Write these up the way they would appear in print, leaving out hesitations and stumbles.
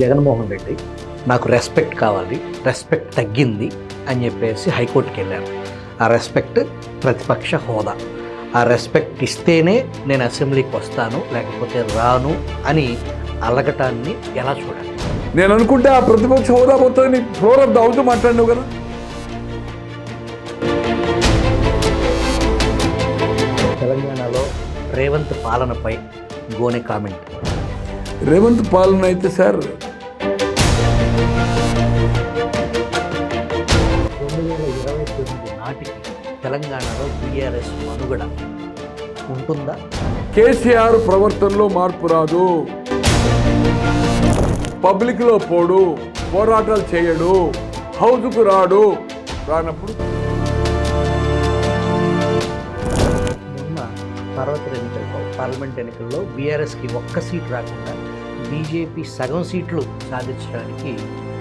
జగన్మోహన్ రెడ్డి నాకు రెస్పెక్ట్ కావాలి, రెస్పెక్ట్ తగ్గింది అని చెప్పేసి హైకోర్టుకి వెళ్ళారు. ఆ రెస్పెక్ట్ ప్రతిపక్ష హోదా. ఆ రెస్పెక్ట్ ఇస్తేనే నేను అసెంబ్లీకి వస్తాను, లేకపోతే రాను అని అలగటాన్ని ఎలా చూడాలి? నేను అనుకుంటే ఆ ప్రతిపక్ష హోదా మొత్తాన్ని ఫ్లోర్ ఆఫ్ ద హౌస్ మాట్లాడినావు కదా. తెలంగాణలో రేవంత్ పాలనపై గోనె కామెంట్. రేవంత్ పాలన అయితే సార్ 2029 నాటికి తెలంగాణలో బీఆర్ఎస్ మనుగడ ఉంటుందా? కేసీఆర్ ప్రవర్తనలో మార్పు రాదు, పబ్లిక్లో పోడు, పోరాటాలు చేయడు, హౌస్కు రాడు. రానప్పుడు మొన్న పార్లమెంట్ ఎన్నికల్లో బీఆర్ఎస్కి ఒక్క సీట్ రాకుండా బీజేపీ సగం సీట్లు సాధించడానికి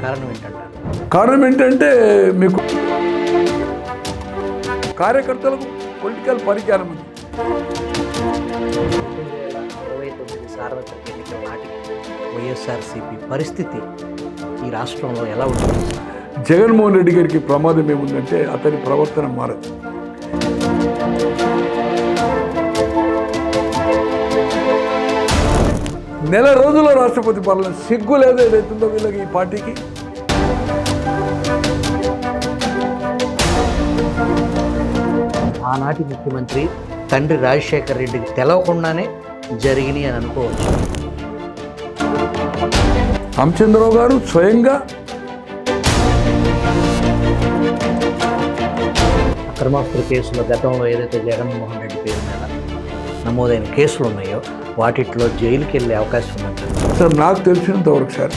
కారణం ఏంటంటారు? కారణం ఏంటంటే మీకు కార్యకర్తలకు పొలిటికల్ పరిజ్ఞానం ఉంది. 2029 సార్వత్రిక ఎన్నికల నాటికి వైఎస్ఆర్సీపీ పరిస్థితి ఈ రాష్ట్రంలో ఎలా ఉంటుంది? జగన్మోహన్ రెడ్డి గారికి ప్రమాదం ఏముందంటే అతని ప్రవర్తన మారదు. నెల రోజుల్లో రాష్ట్రపతి పాలన సిగ్గు లేదు ఏదైతుందో వీళ్ళకి, ఈ పార్టీకి. ఆనాటి ముఖ్యమంత్రి తండ్రి రాజశేఖర్ రెడ్డికి తెలవకుండానే జరిగినాయి అని అనుకోవచ్చు. రామచంద్రరావు గారు స్వయంగా అక్రమాస్తుల కేసులో గతంలో ఏదైతే జగన్మోహన్ రెడ్డి పేరు మీద నమోదైన కేసులు ఉన్నాయో వాటిట్లో జైలుకి వెళ్ళే అవకాశం ఉందంటారు. సార్ నాకు తెలిసినంత వరకు సార్